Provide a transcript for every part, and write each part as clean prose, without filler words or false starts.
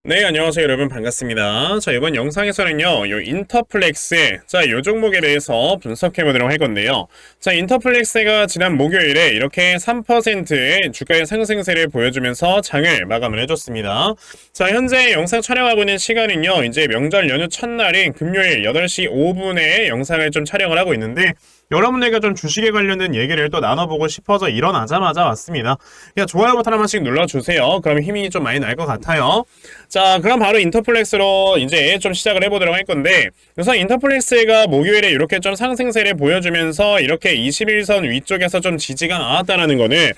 네, 안녕하세요 여러분, 반갑습니다. 자, 이번 영상에서는요 요 인터플렉스, 요 종목에 대해서 분석해 보도록 할 건데요. 자, 인터플렉스가 지난 목요일에 이렇게 3%의 주가의 상승세를 보여주면서 장을 마감을 해줬습니다. 자, 현재 영상 촬영하고 있는 시간은요 이제 명절 연휴 첫날인 금요일 8시 5분에 영상을 좀 촬영을 하고 있는데, 여러분에게 좀 주식에 관련된 얘기를 또 나눠보고 싶어서 일어나자마자 왔습니다. 그냥 좋아요 버튼 한 번씩 눌러주세요. 그러면 힘이 좀 많이 날 것 같아요. 자, 그럼 바로 인터플렉스로 이제 좀 시작을 해보도록 할 건데, 우선 인터플렉스가 목요일에 이렇게 좀 상승세를 보여주면서 이렇게 21선 위쪽에서 좀 지지가 나왔다는 거는,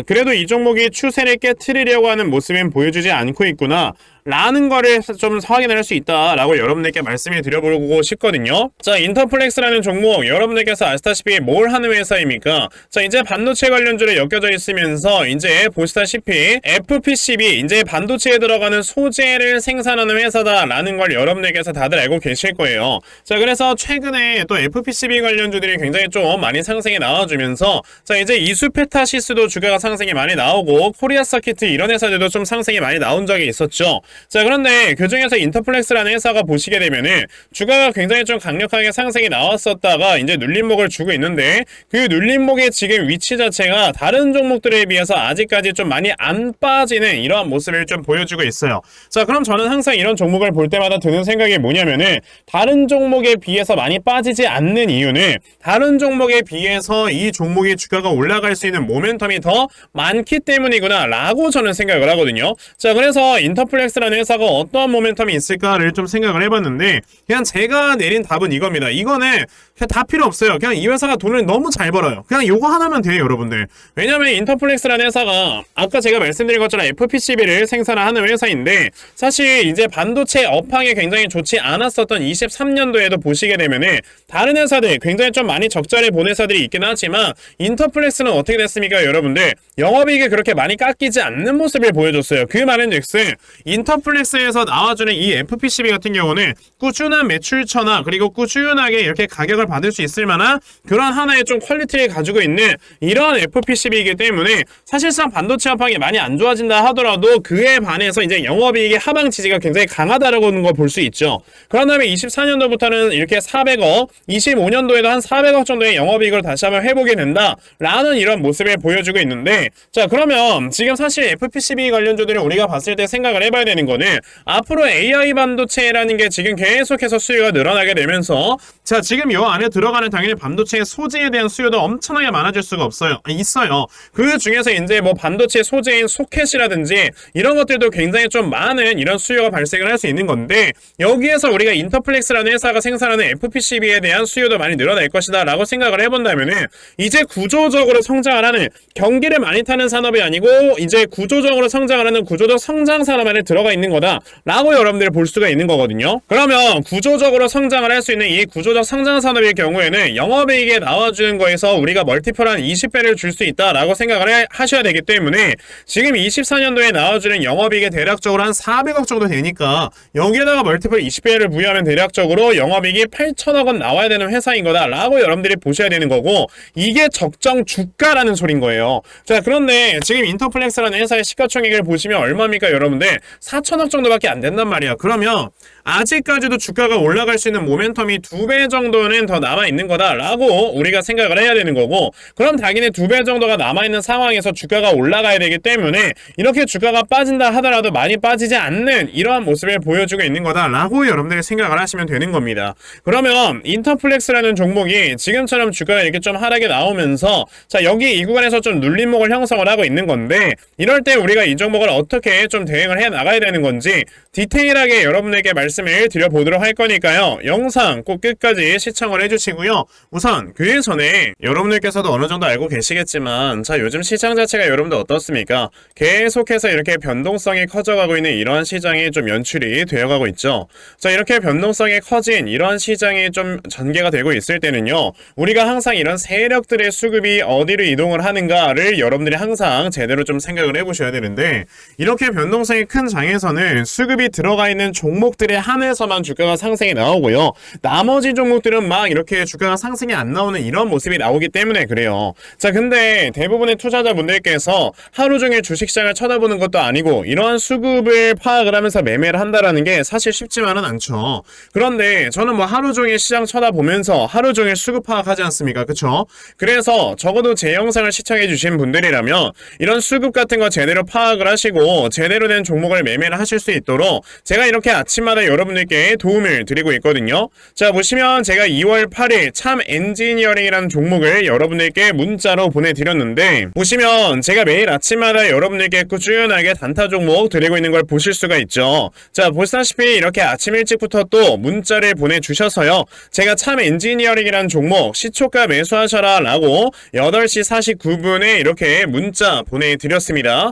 그래도 이 종목이 추세를 깨트리려고 하는 모습은 보여주지 않고 있구나 라는 거를 좀 확인을 할 수 있다라고 여러분들께 말씀을 드려보고 싶거든요. 자, 인터플렉스라는 종목, 여러분들께서 아시다시피 뭘 하는 회사입니까? 자, 이제 반도체 관련주로 엮여져 있으면서 이제 보시다시피 FPCB, 이제 반도체에 들어가는 소재를 생산하는 회사다라는 걸 여러분들께서 다들 알고 계실 거예요. 자, 그래서 최근에 또 FPCB 관련주들이 굉장히 좀 많이 상승이 나와주면서, 자, 이제 이수페타시스도 주가가 상승이 많이 나오고 코리아 서키트 이런 회사들도 좀 상승이 많이 나온 적이 있었죠. 자, 그런데 그 중에서 인터플렉스라는 회사가 보시게 되면은 주가가 굉장히 좀 강력하게 상승이 나왔었다가 이제 눌림목을 주고 있는데, 그 눌림목의 지금 위치 자체가 다른 종목들에 비해서 아직까지 좀 많이 안 빠지는 이러한 모습을 좀 보여주고 있어요. 자, 그럼 저는 항상 이런 종목을 볼 때마다 드는 생각이 뭐냐면은, 다른 종목에 비해서 많이 빠지지 않는 이유는 다른 종목에 비해서 이 종목의 주가가 올라갈 수 있는 모멘텀이 더 많기 때문이구나 라고 저는 생각을 하거든요. 자, 그래서 인터플렉스라는 회사가 어떠한 모멘텀이 있을까를 좀 생각을 해봤는데, 그냥 제가 내린 답은 이겁니다. 이거는 그냥 다 필요 없어요. 그냥 이 회사가 돈을 너무 잘 벌어요. 그냥 요거 하나면 돼요, 여러분들. 왜냐면 인터플렉스라는 회사가 아까 제가 말씀드린 것처럼 FPCB를 생산하는 회사인데, 사실 이제 반도체 업황이 굉장히 좋지 않았었던 23년도에도 보시게 되면은 다른 회사들 굉장히 좀 많이 적자를 본 회사들이 있긴 하지만, 인터플렉스는 어떻게 됐습니까, 여러분들? 영업이익이 그렇게 많이 깎이지 않는 모습을 보여줬어요. 그 말은즉슨 인터플렉스에서 나와주는 이 FPCB 같은 경우는 꾸준한 매출처나 그리고 꾸준하게 이렇게 가격을 받을 수 있을 만한 그런 하나의 좀 퀄리티를 가지고 있는 이러한 FPCB이기 때문에, 사실상 반도체 업황이 많이 안 좋아진다 하더라도 그에 반해서 이제 영업이익의 하방 지지가 굉장히 강하다라고 하는 걸 볼 수 있죠. 그런 다음에 24년도부터는 이렇게 400억, 25년도에도 한 400억 정도의 영업이익을 다시 한번 해보게 된다라는 이런 모습을 보여주고 있는데, 자, 그러면 지금 사실 FPCB 관련주들을 우리가 봤을 때 생각을 해봐야 되는 거는, 앞으로 AI 반도체라는 게 지금 계속해서 수요가 늘어나게 되면서, 자, 지금 요 안에 들어가는 당연히 반도체 소재에 대한 수요도 엄청나게 많아질 수가 있어요. 그 중에서 이제 뭐 반도체 소재인 소켓이라든지 이런 것들도 굉장히 좀 많은 이런 수요가 발생을 할 수 있는 건데, 여기에서 우리가 인터플렉스라는 회사가 생산하는 FPCB에 대한 수요도 많이 늘어날 것이다 라고 생각을 해본다면은, 이제 구조적으로 성장을 하는, 경기를 많이 타는 산업이 아니고 이제 구조적으로 성장을 하는 구조적 성장 산업 안에 들어가 있는 거다 라고 여러분들이 볼 수가 있는 거거든요. 그러면 구조적으로 성장을 할 수 있는 이 구조적 성장 산업의 경우에는 영업이익에 나와주는 거에서 우리가 멀티플 한 20배를 줄 수 있다 라고 생각을 하셔야 되기 때문에, 지금 24년도에 나와주는 영업이익이 대략적으로 한 400억 정도 되니까 여기에다가 멀티플 20배를 부여하면 대략적으로 영업이익이 8천억 원 나와야 되는 회사인 거다 라고 여러분들이 보셔야 되는 거고, 이게 적정 주가라는 소린 거예요. 자, 그런데 지금 인터플렉스라는 회사의 시가총액을 보시면 얼마입니까, 여러분들? 4천억 정도밖에 안 된단 말이야. 그러면 아직까지도 주가가 올라갈 수 있는 모멘텀이 2배 정도는 더 남아있는 거다라고 우리가 생각을 해야 되는 거고, 그럼 당연히 2배 정도가 남아있는 상황에서 주가가 올라가야 되기 때문에, 이렇게 주가가 빠진다 하더라도 많이 빠지지 않는 이러한 모습을 보여주고 있는 거다라고 여러분들이 생각을 하시면 되는 겁니다. 그러면 인터플렉스라는 종목이 지금처럼 주가가 이렇게 좀 하락이 나오면서, 자, 여기 이 구간에서 좀 눌림목을 형성을 하고 있는 건데, 이럴 때 우리가 이 종목을 어떻게 좀 대응을 해 나가야 되는 건지 디테일하게 여러분에게 말씀을 드려보도록 할 거니까요, 영상 꼭 끝까지 시청을 해주시고요. 우선 그 전에 여러분들께서도 어느 정도 알고 계시겠지만, 자, 요즘 시장 자체가 여러분들 어떻습니까? 계속해서 이렇게 변동성이 커져가고 있는 이러한 시장이 좀 연출이 되어가고 있죠. 자, 이렇게 변동성이 커진 이러한 시장이 좀 전개가 되고 있을 때는요, 우리가 항상 이런 세력들의 수급이 어디로 이동을 하는가를 여러분들이 항상 제대로 좀 생각을 해보셔야 되는데, 이렇게 변동성이 큰 장에 중에서는 수급이 들어가 있는 종목들에 한해서만 주가가 상승이 나오고요. 나머지 종목들은 막 이렇게 주가가 상승이 안 나오는 이런 모습이 나오기 때문에 그래요. 자, 근데 대부분의 투자자분들께서 하루 종일 주식시장을 쳐다보는 것도 아니고 이러한 수급을 파악을 하면서 매매를 한다라는 게 사실 쉽지만은 않죠. 그런데 저는 뭐 하루 종일 시장 쳐다보면서 하루 종일 수급 파악하지 않습니까? 그쵸? 그래서 적어도 제 영상을 시청해 주신 분들이라면 이런 수급 같은 거 제대로 파악을 하시고 제대로 된 종목을 매매를 하실 수 있도록 제가 이렇게 아침마다 여러분들께 도움을 드리고 있거든요. 자, 보시면 제가 2월 8일 참 엔지니어링이라는 종목을 여러분들께 문자로 보내드렸는데 보시면 제가 매일 아침마다 여러분들께 꾸준하게 단타 종목 드리고 있는 걸 보실 수가 있죠. 자, 보시다시피 이렇게 아침 일찍부터 또 문자를 보내주셔서요. 제가 참 엔지니어링이라는 종목 시초가 매수하셔라 라고 8시 49분에 이렇게 문자 보내드렸습니다.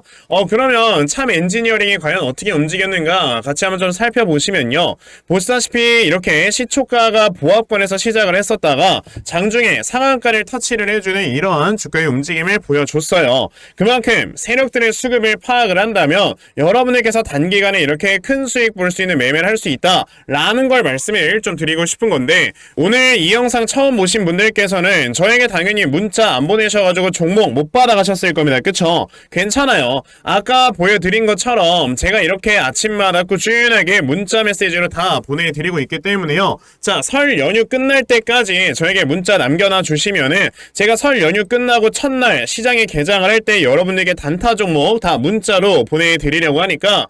그러면 참 엔지니어링이 과연 어떻게 움직였는가 같이 한번 좀 살펴보시면요. 보시다시피 이렇게 시초가가 보합권에서 시작을 했었다가 장중에 상한가를 터치를 해주는 이러한 주가의 움직임을 보여줬어요. 그만큼 세력들의 수급을 파악을 한다면 여러분들께서 단기간에 이렇게 큰 수익 볼 수 있는 매매를 할 수 있다 라는 걸 말씀을 좀 드리고 싶은 건데 오늘 이 영상 처음 보신 분들께서는 저에게 당연히 문자 안 보내셔가지고 종목 못 받아가셨을 겁니다. 그쵸? 괜찮아요. 아까 보여드린 것처럼 제가 이렇게 아침마다 꾸준하게 문자 메시지로 다 보내드리고 있기 때문에요. 자, 설 연휴 끝날 때까지 저에게 문자 남겨놔 주시면은 제가 설 연휴 끝나고 첫날 시장에 개장을 할 때 여러분들께 단타 종목 다 문자로 보내드리려고 하니까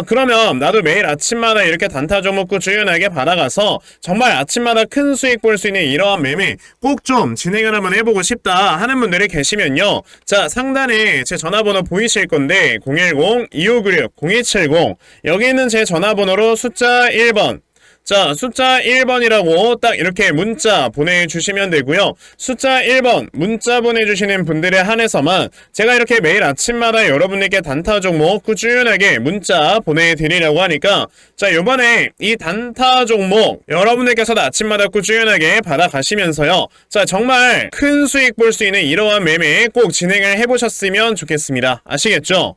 그러면 나도 매일 아침마다 이렇게 단타 종목 꾸준하게 받아가서 정말 아침마다 큰 수익 볼 수 있는 이러한 매매 꼭 좀 진행을 한번 해보고 싶다 하는 분들이 계시면요. 자, 상단에 제 전화번호 보이실 건데 010-2596-0270 여기 있는 제 전화번호로 숫자 1번 자, 숫자 1번이라고 딱 이렇게 문자 보내주시면 되고요. 숫자 1번 문자 보내주시는 분들에 한해서만 제가 이렇게 매일 아침마다 여러분들께 단타 종목 꾸준하게 문자 보내드리려고 하니까 자, 요번에 이 단타 종목 여러분들께서도 아침마다 꾸준하게 받아가시면서요. 자, 정말 큰 수익 볼 수 있는 이러한 매매 꼭 진행을 해보셨으면 좋겠습니다. 아시겠죠?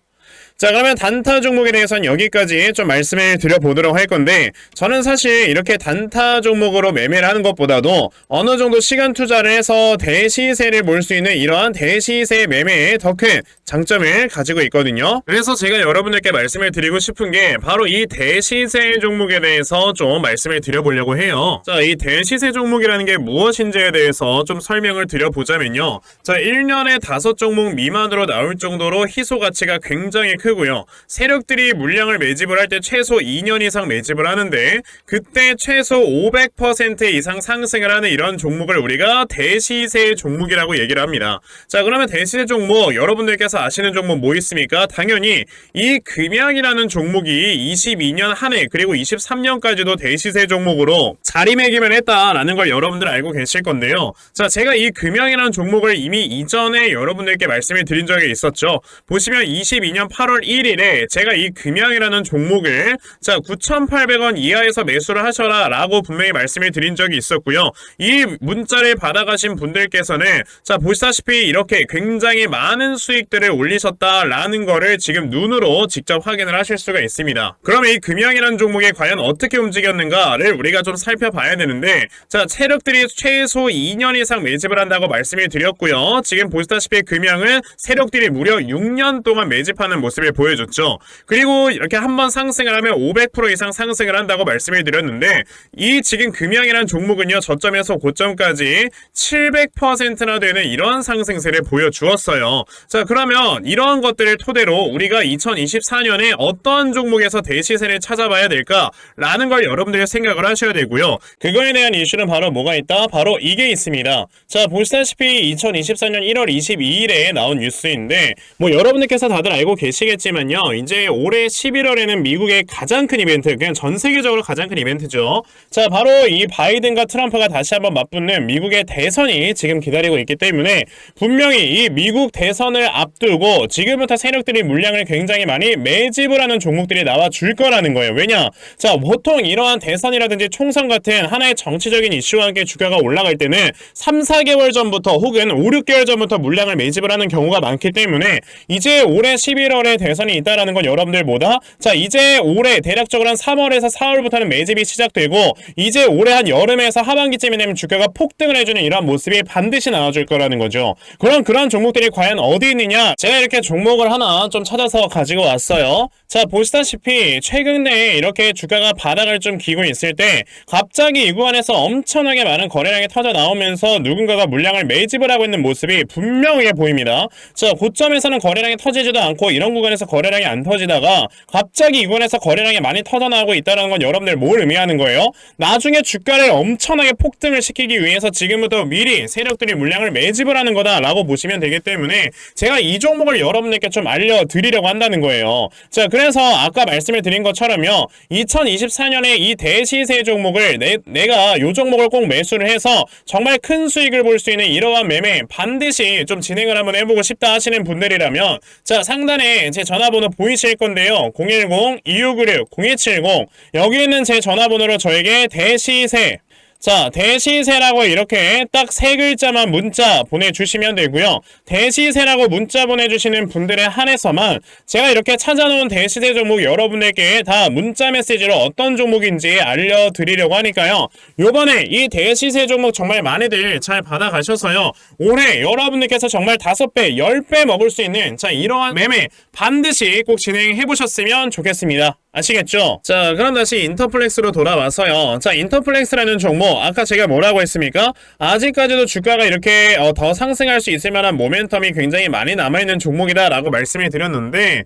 자, 그러면 단타 종목에 대해서는 여기까지 좀 말씀을 드려보도록 할 건데 저는 사실 이렇게 단타 종목으로 매매를 하는 것보다도 어느 정도 시간 투자를 해서 대시세를 볼 수 있는 이러한 대시세 매매에 더 큰 장점을 가지고 있거든요. 그래서 제가 여러분들께 말씀을 드리고 싶은 게 바로 이 대시세 종목에 대해서 좀 말씀을 드려보려고 해요. 자, 이 대시세 종목이라는 게 무엇인지에 대해서 좀 설명을 드려보자면요. 자, 1년에 5종목 미만으로 나올 정도로 희소 가치가 굉장히 크고요. 세력들이 물량을 매집을 할 때 최소 2년 이상 매집을 하는데 그때 최소 500% 이상 상승을 하는 이런 종목을 우리가 대시세 종목이라고 얘기를 합니다. 자, 그러면 대시세 종목 여러분들께서 아시는 종목 뭐 있습니까? 당연히 이 금양이라는 종목이 22년 한 해 그리고 23년까지도 대시세 종목으로 자리매김을 했다라는 걸 여러분들 알고 계실 건데요. 자, 제가 이 금양이라는 종목을 이미 이전에 여러분들께 말씀을 드린 적이 있었죠. 보시면 22년 8월 1일에 제가 이 금양이라는 종목을 자 9,800원 이하에서 매수를 하셔라 라고 분명히 말씀을 드린 적이 있었고요. 이 문자를 받아가신 분들께서는 자 보시다시피 이렇게 굉장히 많은 수익들을 올리셨다라는 거를 지금 눈으로 직접 확인을 하실 수가 있습니다. 그러면 이 금양이라는 종목이 과연 어떻게 움직였는가를 우리가 좀 살펴봐야 되는데 자 세력들이 최소 2년 이상 매집을 한다고 말씀을 드렸고요. 지금 보시다시피 금양은 세력들이 무려 6년 동안 매집하는 모습을 보여줬죠. 그리고 이렇게 한번 상승을 하면 500% 이상 상승을 한다고 말씀을 드렸는데 이 지금 금양이라는 종목은요 저점에서 고점까지 700%나 되는 이런 상승세를 보여주었어요. 자 그러면 이러한 것들을 토대로 우리가 2024년에 어떤 종목에서 대시세를 찾아봐야 될까라는 걸 여러분들이 생각을 하셔야 되고요. 그거에 대한 이슈는 바로 뭐가 있다? 바로 이게 있습니다. 자 보시다시피 2024년 1월 22일에 나온 뉴스인데 뭐 여러분들께서 다들 알고 계시겠지만요. 이제 올해 11월에는 미국의 가장 큰 이벤트, 그냥 전 세계적으로 가장 큰 이벤트죠. 자, 바로 이 바이든과 트럼프가 다시 한번 맞붙는 미국의 대선이 지금 기다리고 있기 때문에 분명히 이 미국 대선을 앞두고 지금부터 세력들이 물량을 굉장히 많이 매집을 하는 종목들이 나와줄 거라는 거예요. 왜냐? 자, 보통 이러한 대선이라든지 총선 같은 하나의 정치적인 이슈와 함께 주가가 올라갈 때는 3, 4개월 전부터 혹은 5, 6개월 전부터 물량을 매집을 하는 경우가 많기 때문에 이제 올해 11월에 대선이 있다라는 건 여러분들 뭐다? 자, 이제 올해 대략적으로 한 3월에서 4월부터는 매집이 시작되고 이제 올해 한 여름에서 하반기쯤이 되면 주가가 폭등을 해주는 이러한 모습이 반드시 나와줄 거라는 거죠. 그럼 그런 종목들이 과연 어디 있느냐? 제가 이렇게 종목을 하나 좀 찾아서 가지고 왔어요. 자, 보시다시피 최근에 이렇게 주가가 바닥을 좀 기고 있을 때 갑자기 이 구간에서 엄청나게 많은 거래량이 터져 나오면서 누군가가 물량을 매집을 하고 있는 모습이 분명하게 보입니다. 자, 고점에서는 거래량이 터지지도 않고 이런 구간에서 거래량이 안 터지다가 갑자기 이 구간에서 거래량이 많이 터져 나오고 있다는 건 여러분들 뭘 의미하는 거예요? 나중에 주가를 엄청나게 폭등을 시키기 위해서 지금부터 미리 세력들이 물량을 매집을 하는 거다라고 보시면 되기 때문에 제가 이 종목을 여러분들께 좀 알려드리려고 한다는 거예요. 자, 그래서 아까 말씀을 드린 것처럼요, 2024년에 이 대시세 종목을 내가 이 종목을 꼭 매수를 해서 정말 큰 수익을 볼 수 있는 이러한 매매 반드시 좀 진행을 한번 해보고 싶다 하시는 분들이라면 자, 상단에 제 전화번호 보이실 건데요, 010-2696-0270 여기 있는 제 전화번호로 저에게 대시세, 자, 대시세라고 이렇게 딱 세 글자만 문자 보내주시면 되고요. 대시세라고 문자 보내주시는 분들에 한해서만 제가 이렇게 찾아놓은 대시세 종목 여러분들께 다 문자 메시지로 어떤 종목인지 알려드리려고 하니까요. 요번에 이 대시세 종목 정말 많이들 잘 받아가셔서요, 올해 여러분들께서 정말 5배, 10배 먹을 수 있는 자, 이러한 매매 반드시 꼭 진행해보셨으면 좋겠습니다. 아시겠죠? 자, 그럼 다시 인터플렉스로 돌아와서요. 자, 인터플렉스라는 종목 아까 제가 뭐라고 했습니까? 아직까지도 주가가 이렇게 더 상승할 수 있을 만한 모멘텀이 굉장히 많이 남아있는 종목이다 라고 말씀을 드렸는데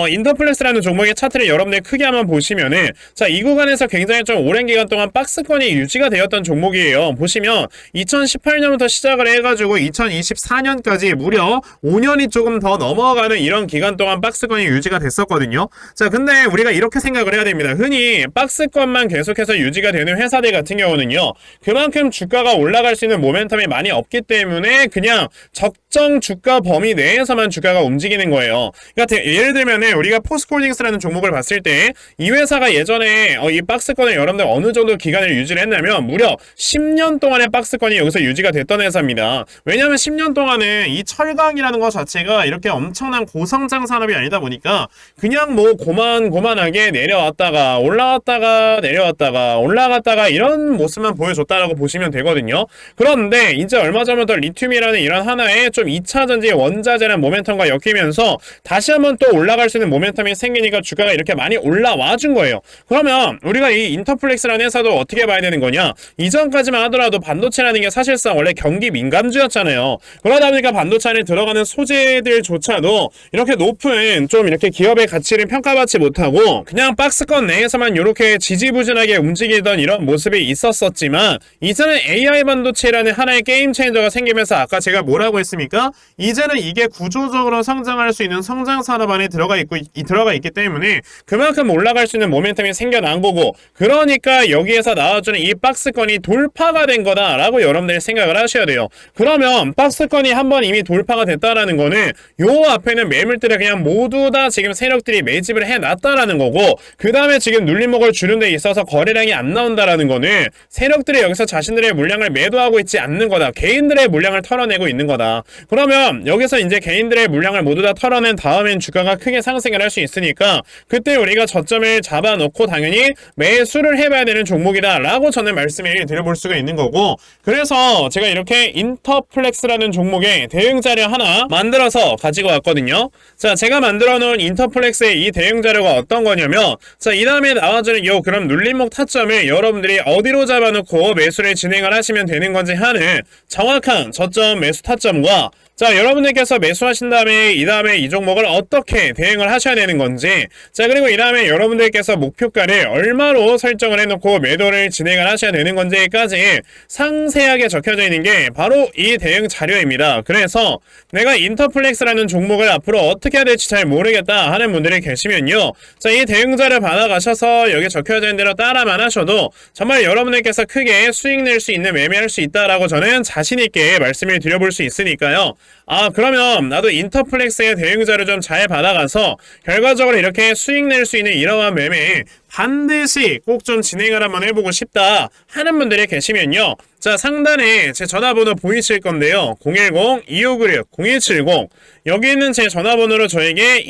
인터플렉스라는 종목의 차트를 여러분들 크게 한번 보시면은 자, 이 구간에서 굉장히 좀 오랜 기간 동안 박스권이 유지가 되었던 종목이에요. 보시면 2018년부터 시작을 해가지고 2024년까지 무려 5년이 조금 더 넘어가는 이런 기간 동안 박스권이 유지가 됐었거든요. 자, 근데 우리가 이렇게 생각을 해야 됩니다. 흔히 박스권만 계속해서 유지가 되는 회사들 같은 경우는요, 그만큼 주가가 올라갈 수 있는 모멘텀이 많이 없기 때문에 그냥 적정 주가 범위 내에서만 주가가 움직이는 거예요. 그러니까 예를 들면 우리가 포스코홀딩스라는 종목을 봤을 때 이 회사가 예전에 이 박스권을 여러분들 어느 정도 기간을 유지를 했냐면 무려 10년 동안의 박스권이 여기서 유지가 됐던 회사입니다. 왜냐하면 10년 동안은 이 철강이라는 것 자체가 이렇게 엄청난 고성장 산업이 아니다 보니까 그냥 뭐 고만고만하게 내려왔다가 올라갔다가 내려왔다가 올라갔다가 이런 모습만 보여줬다라고 보시면 되거든요. 그런데 이제 얼마 전부터 리튬이라는 이런 하나의 좀 2차전지의 원자재라는 모멘텀과 엮이면서 다시 한번 또 올라갈 수 있는 모멘텀이 생기니까 주가가 이렇게 많이 올라와 준 거예요. 그러면 우리가 이 인터플렉스라는 회사도 어떻게 봐야 되는 거냐? 이전까지만 하더라도 반도체라는 게 사실상 원래 경기 민감주였잖아요. 그러다 보니까 반도체 안에 들어가는 소재들조차도 이렇게 높은 좀 이렇게 기업의 가치를 평가받지 못하고 그냥 박스권 내에서만 이렇게 지지부진하게 움직이던 이런 모습이 있었었지만 이제는 AI 반도체라는 하나의 게임 체인저가 생기면서 아까 제가 뭐라고 했습니까? 이제는 이게 구조적으로 성장할 수 있는 성장 산업 안에 들어가 있기 때문에 그만큼 올라갈 수 있는 모멘텀이 생겨난 거고, 그러니까 여기에서 나와주는 이 박스권이 돌파가 된 거다라고 여러분들이 생각을 하셔야 돼요. 그러면 박스권이 한번 이미 돌파가 됐다라는 거는 요 앞에는 매물들을 그냥 모두 다 지금 세력들이 매집을 해놨다라는 거고, 그 다음에 지금 눌림목을 주는 데 있어서 거래량이 안 나온다라는 거는 세력들이 여기서 자신들의 물량을 매도하고 있지 않는 거다. 개인들의 물량을 털어내고 있는 거다. 그러면 여기서 이제 개인들의 물량을 모두 다 털어낸 다음엔 주가가 크게 상승을 할 수 있으니까 그때 우리가 저점을 잡아놓고 당연히 매수를 해봐야 되는 종목이다 라고 저는 말씀을 드려볼 수가 있는 거고, 그래서 제가 이렇게 인터플렉스라는 종목의 대응 자료 하나 만들어서 가지고 왔거든요. 자, 제가 만들어 놓은 인터플렉스의 이 대응 자료가 어떤 거냐면, 자, 이 다음에 나와주는 요 그럼 눌림목 타점을 여러분들이 어디로 잡아놓고 매수를 진행을 하시면 되는 건지 하는 정확한 저점 매수 타점과, 자, 여러분들께서 매수하신 다음에 이 다음에 이 종목을 어떻게 대응을 하셔야 되는 건지, 자, 그리고 이 다음에 여러분들께서 목표가를 얼마로 설정을 해놓고 매도를 진행을 하셔야 되는 건지까지 상세하게 적혀져 있는 게 바로 이 대응 자료입니다. 그래서 내가 인터플렉스라는 종목을 앞으로 어떻게 해야 될지 잘 모르겠다 하는 분들이 계시면요, 자, 이 대응 자료 받아가셔서 여기 적혀져 있는 대로 따라만 하셔도 정말 여러분들께서 크게 수익 낼 수 있는 매매할 수 있다라고 저는 자신있게 말씀을 드려볼 수 있으니까요. 아, 그러면 나도 인터플렉스의 대응 자료 좀 잘 받아가서 결과적으로 이렇게 수익 낼 수 있는 이러한 매매 반드시 꼭 좀 진행을 한번 해보고 싶다 하는 분들이 계시면요. 자, 상단에 제 전화번호 보이실 건데요. 010-2596-0170 여기 있는 제 전화번호로 저에게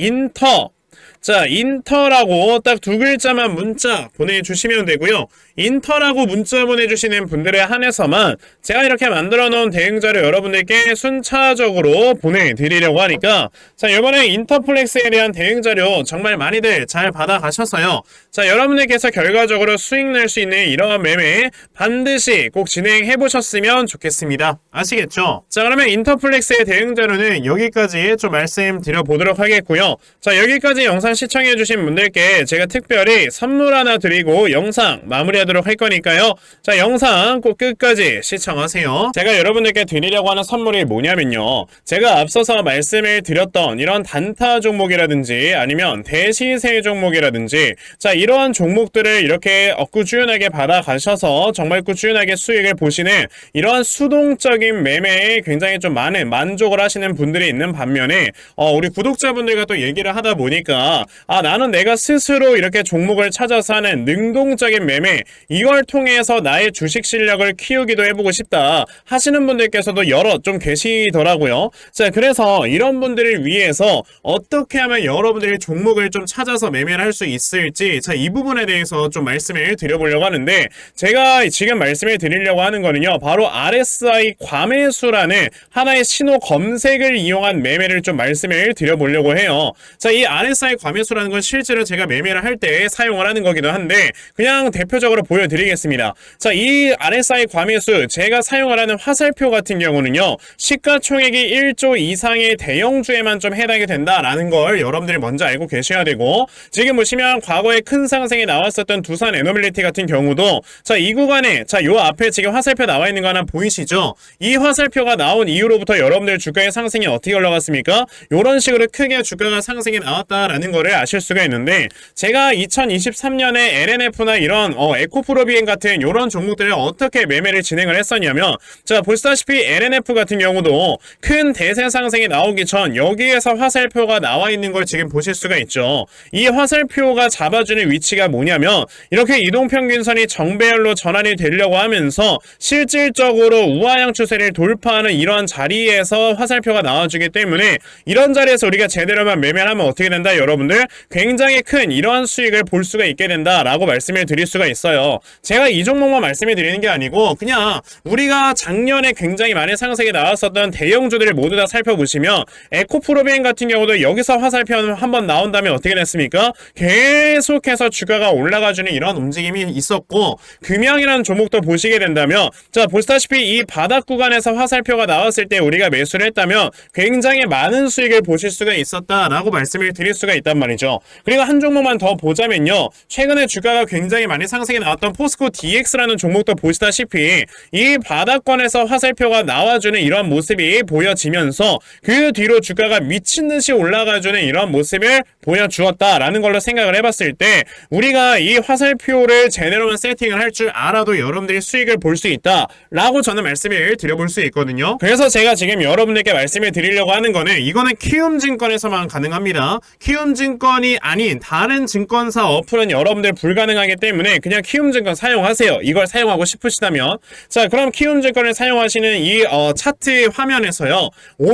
인터라고 딱 두 글자만 문자 보내주시면 되고요. 인터라고 문자 보내주시는 분들에 한해서만 제가 이렇게 만들어 놓은 대응자료 여러분들께 순차적으로 보내드리려고 하니까 자, 이번에 인터플렉스에 대한 대응자료 정말 많이들 잘 받아가셔서요. 자, 여러분들께서 결과적으로 수익 낼 수 있는 이러한 매매 반드시 꼭 진행해 보셨으면 좋겠습니다. 아시겠죠? 자, 그러면 인터플렉스의 대응자료는 여기까지 좀 말씀드려 보도록 하겠고요. 자, 여기까지 영상 시청해 주신 분들께 제가 특별히 선물 하나 드리고 영상 마무리하도록 할 거니까요. 자, 영상 꼭 끝까지 시청하세요. 제가 여러분들께 드리려고 하는 선물이 뭐냐면요. 제가 앞서서 말씀을 드렸던 이런 단타 종목이라든지 아니면 대시세 종목이라든지 자, 이러한 종목들을 이렇게 꾸준하게 받아가셔서 정말 꾸준하게 수익을 보시는 이러한 수동적인 매매에 굉장히 좀 많은 만족을 하시는 분들이 있는 반면에 우리 구독자분들과 또 얘기를 하다 보니까 나는 내가 스스로 이렇게 종목을 찾아서 하는 능동적인 매매 이걸 통해서 나의 주식 실력을 키우기도 해보고 싶다 하시는 분들께서도 여러 좀 계시더라고요. 자, 그래서 이런 분들을 위해서 어떻게 하면 여러분들이 종목을 좀 찾아서 매매를 할 수 있을지 자, 이 부분에 대해서 좀 말씀을 드려보려고 하는데 제가 지금 말씀을 드리려고 하는 거는요. 바로 RSI 과매수라는 하나의 신호 검색을 이용한 매매를 좀 말씀을 드려보려고 해요. 자, 이 RSI 과매수라는 건 실제로 제가 매매를 할 때 사용을 하는 거기도 한데 그냥 대표적으로 보여드리겠습니다. 자, 이 RSI 과매수 제가 사용을 하는 화살표 같은 경우는요. 시가총액이 1조 이상의 대형주에만 좀 해당이 된다라는 걸 여러분들이 먼저 알고 계셔야 되고 지금 보시면 과거에 큰 상승이 나왔었던 두산 에너빌리티 같은 경우도 자, 이 구간에 자, 요 앞에 지금 화살표 나와 있는 거 하나 보이시죠? 이 화살표가 나온 이후로부터 여러분들 주가의 상승이 어떻게 올라갔습니까? 요런 식으로 크게 주가가 상승이 나왔다라는 거를 아실 수가 있는데 제가 2023년에 LNF나 이런 에코프로비엔 같은 이런 종목들을 어떻게 매매를 진행을 했었냐면 자, 보시다시피 LNF 같은 경우도 큰 대세 상승이 나오기 전 여기에서 화살표가 나와 있는 걸 지금 보실 수가 있죠. 이 화살표가 잡아주는 위치가 뭐냐면 이렇게 이동평균선이 정배열로 전환이 되려고 하면서 실질적으로 우하향 추세를 돌파하는 이러한 자리에서 화살표가 나와주기 때문에 이런 자리에서 우리가 제대로만 매매를 하면 어떻게 된다 여러분들? 굉장히 큰 이러한 수익을 볼 수가 있게 된다라고 말씀을 드릴 수가 있어요. 제가 이 종목만 말씀을 드리는 게 아니고 그냥 우리가 작년에 굉장히 많은 상승이 나왔었던 대형주들을 모두 다 살펴보시면 에코프로비엔 같은 경우도 여기서 화살표 한번 나온 다음에 어떻게 됐습니까? 계속해서 주가가 올라가주는 이런 움직임이 있었고 금양이라는 종목도 보시게 된다면 자, 보시다시피 이 바닥 구간에서 화살표가 나왔을 때 우리가 매수를 했다면 굉장히 많은 수익을 보실 수가 있었다라고 말씀을 드릴 수가 있단 말이죠. 그리고 한 종목만 더 보자면요. 최근에 주가가 굉장히 많이 상승이 나왔던 포스코 DX라는 종목도 보시다시피 이 바닥권에서 화살표가 나와주는 이런 모습이 보여지면서 그 뒤로 주가가 미친듯이 올라가주는 이런 모습을 보여주었다라는 걸로 생각을 해봤을 때 우리가 이 화살표를 제대로만 세팅을 할 줄 알아도 여러분들이 수익을 볼 수 있다라고 저는 말씀을 드려볼 수 있거든요. 그래서 제가 지금 여러분들께 말씀을 드리려고 하는 거는 이거는 키움증권에서만 가능합니다. 키움증권이 아닌 다른 증권사 어플은 여러분들 불가능하기 때문에 그냥 키움증권 사용하세요. 이걸 사용하고 싶으시다면 자, 그럼 키움증권을 사용하시는 이 차트 화면에서요.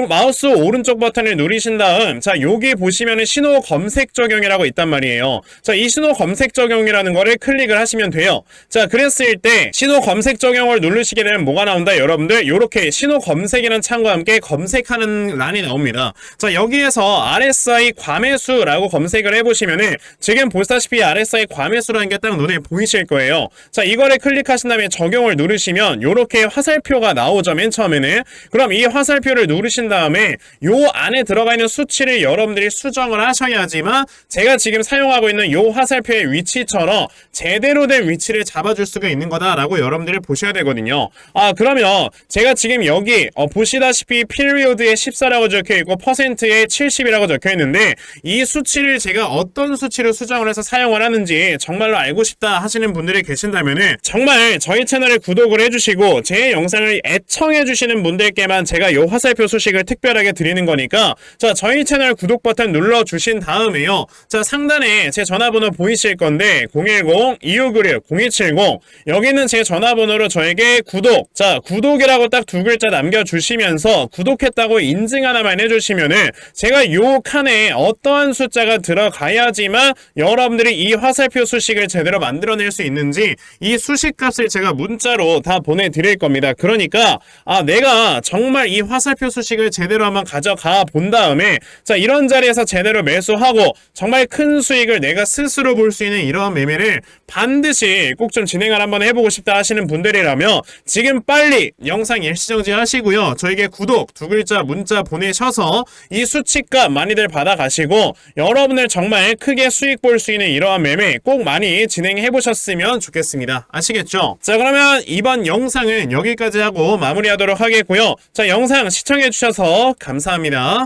마우스 오른쪽 버튼을 누르신 다음 자, 여기 보시면은 신호 검색 적용이라고 있단 말이에요. 자, 이 신호 검색 적용이라는 거를 클릭을 하시면 돼요. 자, 그랬을 때 신호 검색 적용을 누르시게 되면 뭐가 나온다 여러분들? 요렇게 신호 검색이라는 창과 함께 검색하는 란이 나옵니다. 자, 여기에서 RSI 과매수라고 검색을 해보시면은 지금 보시다시피 RSI 과매수라는 게 딱 눈에 보이실 거예요. 자, 이거를 클릭하신 다음에 적용을 누르시면 요렇게 화살표가 나오죠. 맨 처음에는. 그럼 이 화살표를 누르신 다음에 요 안에 들어가 있는 수치를 여러분들이 수정을 하셔야지만 제가 지금 사용하고 있는 요 화살표의 위치처럼 제대로 된 위치를 잡아줄 수가 있는 거다라고 여러분들이 보셔야 되거든요. 그러면 제가 지금 여기 보시다시피 피리오드에 14라고 적혀있고 퍼센트에 70이라고 적혀있는데 이 숫자 수치를 제가 어떤 수치로 수정을 해서 사용을 하는지 정말로 알고 싶다 하시는 분들이 계신다면은 정말 저희 채널에 구독을 해주시고 제 영상을 애청해주시는 분들께만 제가 요 화살표 소식을 특별하게 드리는 거니까 자, 저희 채널 구독 버튼 눌러주신 다음에요. 자, 상단에 제 전화번호 보이실 건데 010-2596-0270 여기는 제 전화번호로 저에게 구독, 자, 구독이라고 딱 두 글자 남겨주시면서 구독했다고 인증 하나만 해주시면은 제가 요 칸에 어떠한 숫자가 들어가야지만 여러분들이 이 화살표 수식을 제대로 만들어낼 수 있는지 이 수식 값을 제가 문자로 다 보내드릴 겁니다. 그러니까 내가 정말 이 화살표 수식을 제대로 한번 가져가 본 다음에 자, 이런 자리에서 제대로 매수하고 정말 큰 수익을 내가 스스로 볼 수 있는 이러한 매매를 반드시 꼭 좀 진행을 한번 해보고 싶다 하시는 분들이라면 지금 빨리 영상 일시정지 하시고요. 저에게 구독 두 글자 문자 보내셔서 이 수치값 많이들 받아가시고 여러분들 정말 크게 수익 볼 수 있는 이러한 매매 꼭 많이 진행해 보셨으면 좋겠습니다. 아시겠죠? 자, 그러면 이번 영상은 여기까지 하고 마무리하도록 하겠고요. 자, 영상 시청해 주셔서 감사합니다.